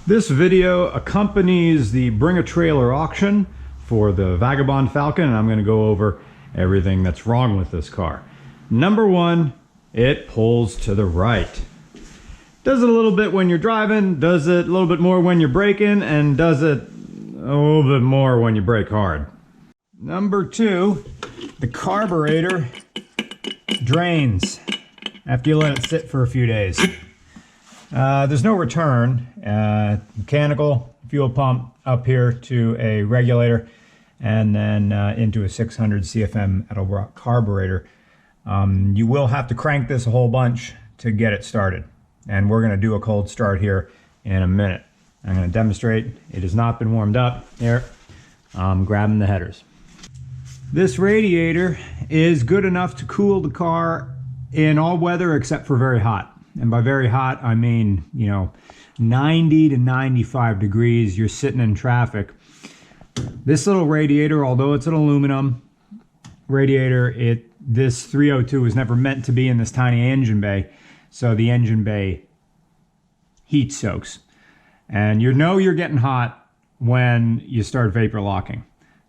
This video accompanies the Bring a Trailer auction for the Vagabond Falcon, and I'm going to go over everything that's wrong with this car. Number one, it pulls to the right. Does it a little bit when you're driving, does it a little bit more when you're braking, and does it a little bit more when you brake hard. Number two, the carburetor drains after you let it sit for a few days. There's no return. Mechanical fuel pump up here to a regulator and then into a 600 CFM Edelbrock carburetor. You will have to crank this a whole bunch to get it started. And we're going to do a cold start here in a minute. I'm going to demonstrate. It has not been warmed up. Here, I'm grabbing the headers. This radiator is good enough to cool the car in all weather except for very hot. And by very hot, I mean, 90 to 95 degrees, you're sitting in traffic. This little radiator, although it's an aluminum radiator, this 302 was never meant to be in this tiny engine bay. So the engine bay heat soaks. And you know you're getting hot when you start vapor locking.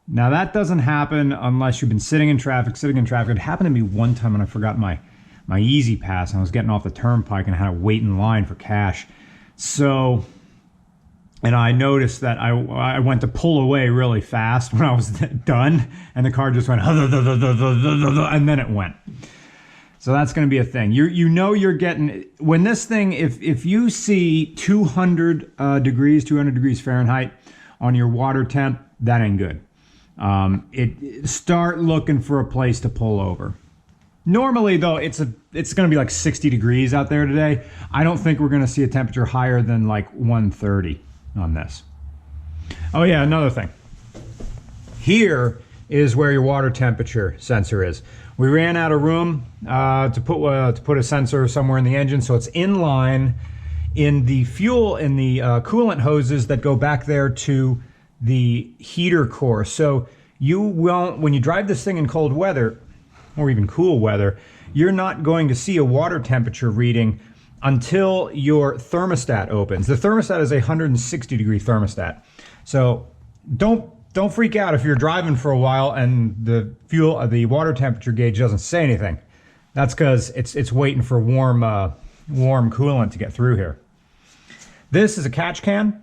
Now that doesn't happen unless you've been sitting in traffic. It happened to me one time when I forgot my Easy Pass, and I was getting off the turnpike and I had to wait in line for cash. So, and I noticed that I went to pull away really fast when I was done, and the car just went, and then it went. So that's going to be a thing. You know you're getting, when this thing, if you see 200 degrees Fahrenheit on your water temp, that ain't good. Start looking for a place to pull over. Normally, though, it's going to be like 60 degrees out there today. I don't think we're going to see a temperature higher than like 130 on this. Oh yeah, another thing. Here is where your water temperature sensor is. We ran out of room to put a sensor somewhere in the engine, so it's in line in the fuel and the coolant hoses that go back there to the heater core. So you won't, when you drive this thing in cold weather, or even cool weather, you're not going to see a water temperature reading until your thermostat opens. The thermostat is a 160 degree thermostat. So don't freak out if you're driving for a while and the water temperature gauge doesn't say anything. That's because it's waiting for warm coolant to get through here. This is a catch can.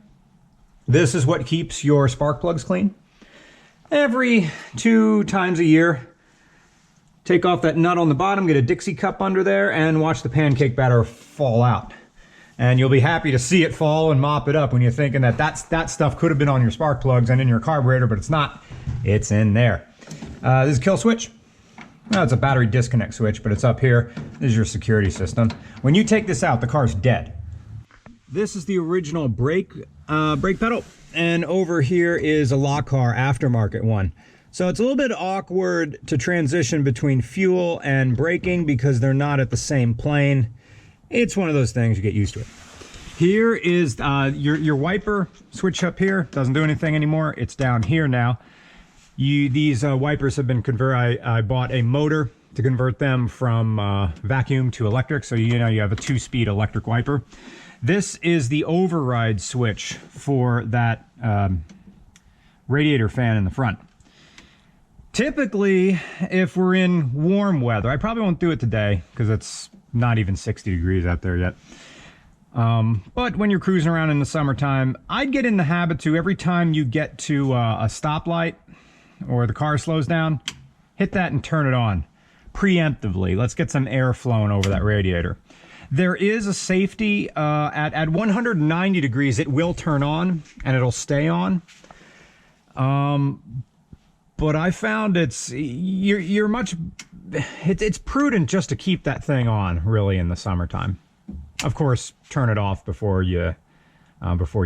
This is what keeps your spark plugs clean. Every 2 times a year, take off that nut on the bottom, get a Dixie cup under there, and watch the pancake batter fall out. And you'll be happy to see it fall and mop it up when you're thinking that stuff could have been on your spark plugs and in your carburetor, but it's not. It's in there. This is a kill switch. No, it's a battery disconnect switch, but it's up here. This is your security system. When you take this out, the car's dead. This is the original brake pedal, and over here is a lock car aftermarket one. So it's a little bit awkward to transition between fuel and braking because they're not at the same plane. It's one of those things, you get used to it. Here is your wiper switch up here. Doesn't do anything anymore. It's down here now. These wipers have been converted. I bought a motor to convert them from vacuum to electric. So you have a 2-speed electric wiper. This is the override switch for that radiator fan in the front. Typically, if we're in warm weather, I probably won't do it today because it's not even 60 degrees out there yet. But when you're cruising around in the summertime, I'd get in the habit to, every time you get to a stoplight or the car slows down, hit that and turn it on preemptively. Let's get some air flowing over that radiator. There is a safety, at 190 degrees, it will turn on and it'll stay on. But I found it's prudent just to keep that thing on really in the summertime. Of course, turn it off before you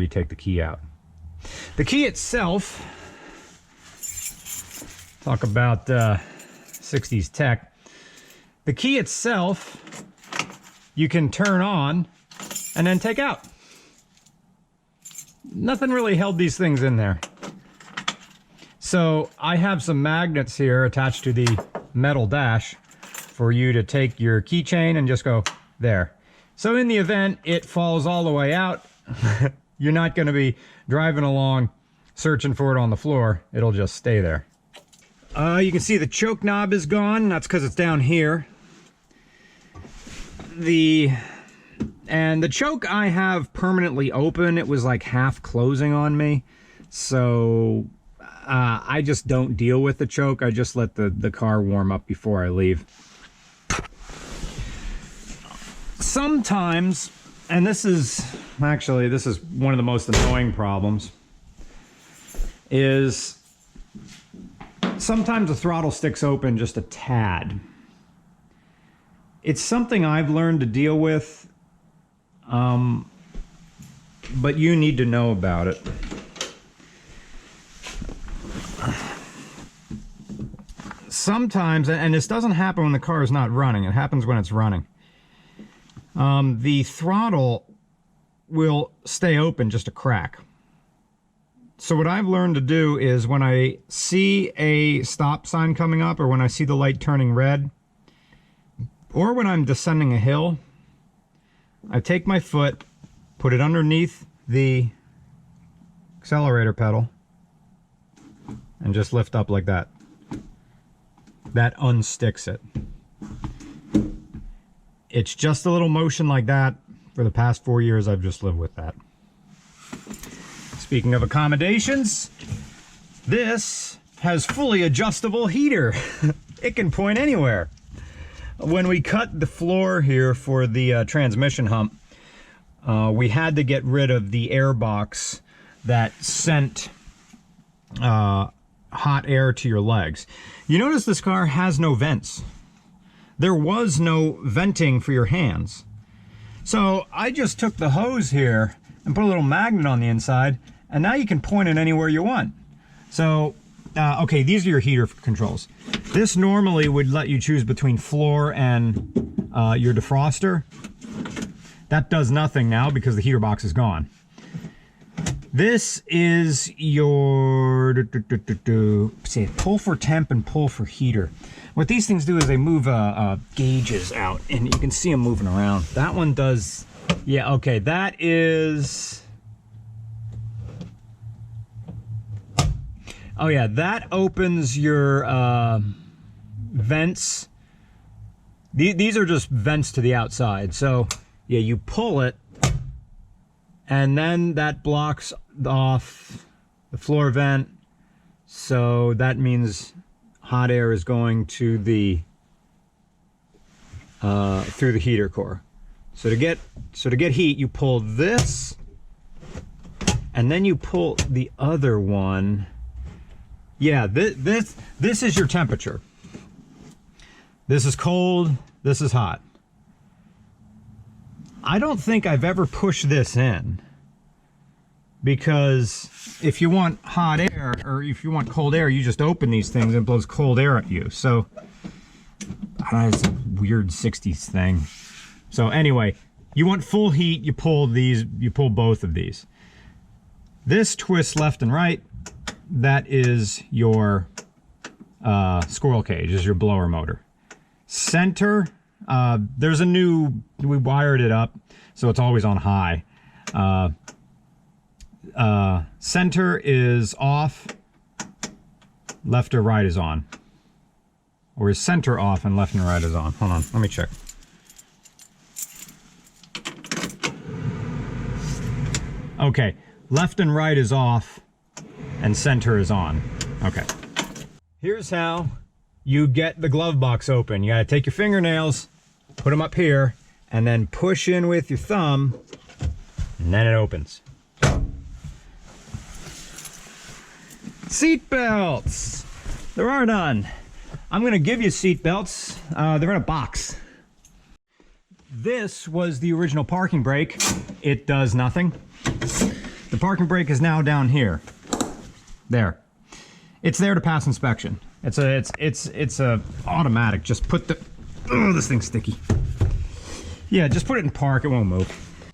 take the key out. The key itself, talk about 60s tech. The key itself, you can turn on and then take out. Nothing really held these things in there. So I have some magnets here attached to the metal dash for you to take your keychain and just go there. So in the event it falls all the way out, You're not going to be driving along searching for it on the floor. It'll just stay there. You can see the choke knob is gone. That's because it's down here. And the choke I have permanently open. It was like half closing on me. So I just don't deal with the choke. I just let the car warm up before I leave. Sometimes, and this is one of the most annoying problems, is sometimes the throttle sticks open just a tad. It's something I've learned to deal with, but you need to know about it. Sometimes, and this doesn't happen when the car is not running, it happens when it's running. The throttle will stay open just a crack. So what I've learned to do is when I see a stop sign coming up, or when I see the light turning red, or when I'm descending a hill, I take my foot, put it underneath the accelerator pedal, and just lift up like that. That unsticks it. It's just a little motion like that. For the past 4 years, I've just lived with that. Speaking of accommodations, this has fully adjustable heater. It can point anywhere. When we cut the floor here for the transmission hump, we had to get rid of the air box that sent hot air to your legs. You notice this car has no vents. There was no venting for your hands. So I just took the hose here and put a little magnet on the inside, and now you can point it anywhere you want. So, okay, these are your heater controls. This normally would let you choose between floor and your defroster. That does nothing now because the heater box is gone. This is your say pull for temp and pull for heater. What these things do is they move gauges out, and you can see them moving around. That one does, yeah, okay, that is, oh yeah, that opens your vents. These are just vents to the outside. So yeah, you pull it, and then that blocks off the floor vent. So that means hot air is going to the through the heater core. So to get heat, you pull this, and then you pull the other one. Yeah, this is your temperature. This is cold, this is hot. I don't think I've ever pushed this in, because if you want hot air, or if you want cold air, you just open these things and it blows cold air at you. So it's a weird 60s thing. So anyway, you want full heat, you pull these, you pull both of these. This twists left and right. That is your squirrel cage, is your blower motor. Center, there's a new, we wired it up so it's always on high. Center is off, left or right is on. Or is center off and left and right is on? Hold on, let me check. Okay, left and right is off and center is on. Okay. Here's how you get the glove box open. You gotta take your fingernails, put them up here, and then push in with your thumb, and then it opens. Seat belts. There are none. I'm gonna give you seat belts. They're in a box. This was the original parking brake. It does nothing. The parking brake is now down here. There. It's there to pass inspection. It's a automatic. Just put the, oh, this thing's sticky. Yeah, just put it in park, it won't move.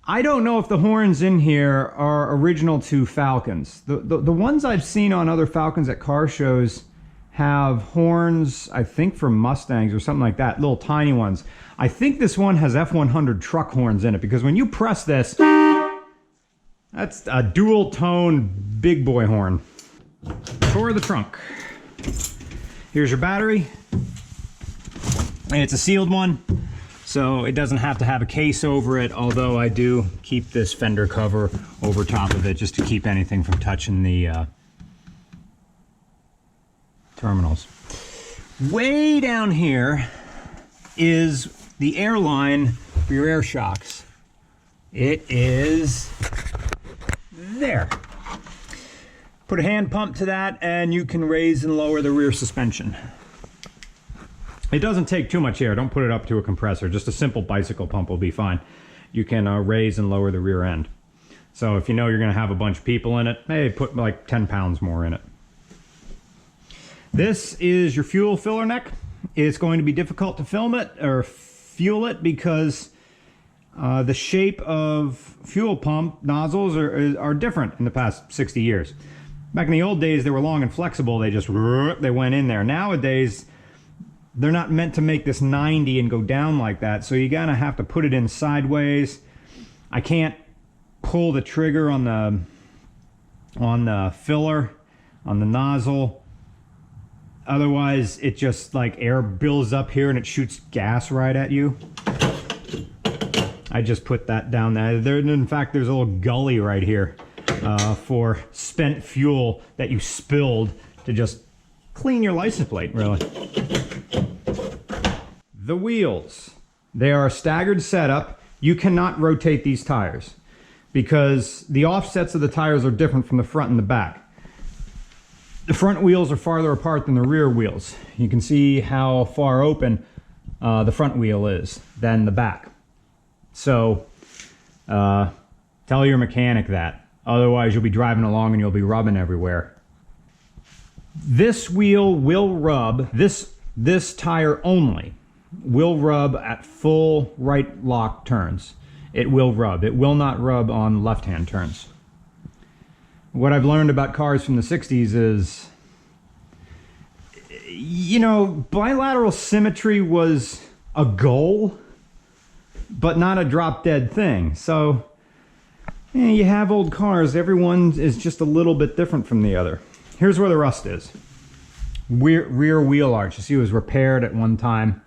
I don't know if the horns in here are original to Falcons. The ones I've seen on other Falcons at car shows have horns, I think from Mustangs or something like that, little tiny ones. I think this one has F100 truck horns in it, because when you press this, that That's a dual tone big boy horn. For the trunk. Here's your battery. And it's a sealed one, so it doesn't have to have a case over it, although I do keep this fender cover over top of it just to keep anything from touching the terminals. Way down here is the air line for your air shocks. It is there. Put a hand pump to that and you can raise and lower the rear suspension. It doesn't take too much air. Don't put it up to a compressor. Just a simple bicycle pump will be fine. You can raise and lower the rear end. So if you know you're going to have a bunch of people in it, hey, put like 10 pounds more in it. This is your fuel filler neck. It's going to be difficult to film it or fuel it because the shape of fuel pump nozzles are different in the past 60 years. Back in the old days, they were long and flexible. They went in there. Nowadays, they're not meant to make this 90 and go down like that, so you gotta have to put it in sideways. I can't pull the trigger on the filler, on the nozzle. Otherwise, it just like air builds up here and it shoots gas right at you. I just put that down there. In fact, there's a little gully right here for spent fuel that you spilled to just clean your license plate, really. The wheels. They are a staggered setup. You cannot rotate these tires because the offsets of the tires are different from the front and the back. The front wheels are farther apart than the rear wheels. You can see how far open the front wheel is than the back. So tell your mechanic that. Otherwise you'll be driving along and you'll be rubbing everywhere. This wheel will rub, this tire only will rub at full right lock turns. It will rub. It will not rub on left-hand turns. What I've learned about cars from the 60s is, you know, bilateral symmetry was a goal, but not a drop-dead thing. So, you have old cars, everyone is just a little bit different from the other. Here's where the rust is. Rear wheel arch. You see it was repaired at one time.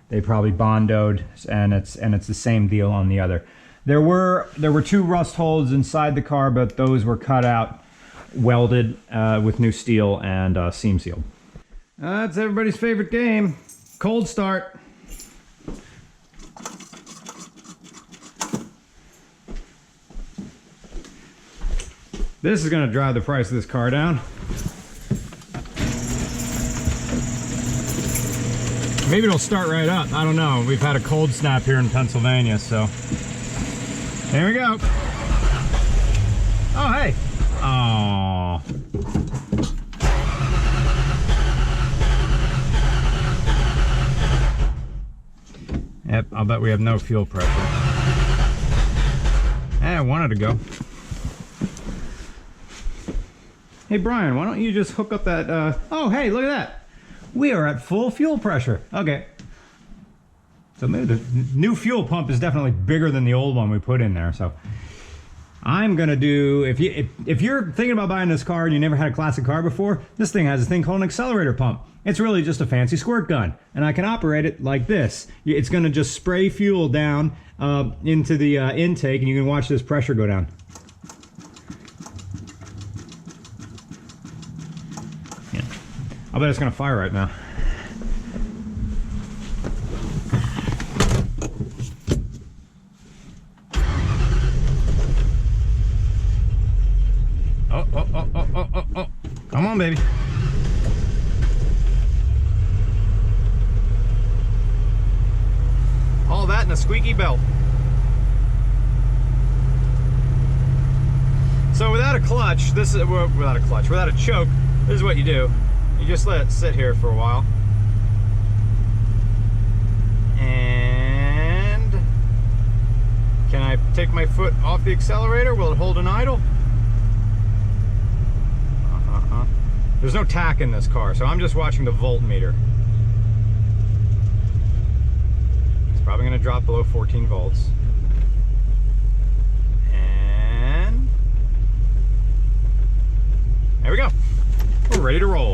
They probably bondoed, and it's the same deal on the other. There were two rust holes inside the car, but those were cut out, welded with new steel and seam sealed. That's everybody's favorite game, cold start. This is going to drive the price of this car down. Maybe it'll start right up. I don't know. We've had a cold snap here in Pennsylvania, so. Here we go. Oh, hey. Oh. Yep, I'll bet we have no fuel pressure. Hey, I wanted to go. Hey, Brian, why don't you just hook up that, oh, hey, look at that. We are at full fuel pressure. Okay. So maybe the new fuel pump is definitely bigger than the old one we put in there. So I'm gonna do, if you're thinking about buying this car and you never had a classic car before, this thing has a thing called an accelerator pump. It's really just a fancy squirt gun, and I can operate it like this. It's gonna just spray fuel down into the intake, and you can watch this pressure go down. Yeah. I bet it's gonna fire right now. Oh. Come on, baby. All that in a squeaky belt. So without a clutch, without a choke, this is what you do. You just let it sit here for a while. And can I take my foot off the accelerator? Will it hold an idle? There's no tach in this car, so I'm just watching the voltmeter. It's probably going to drop below 14 volts. And ready to roll.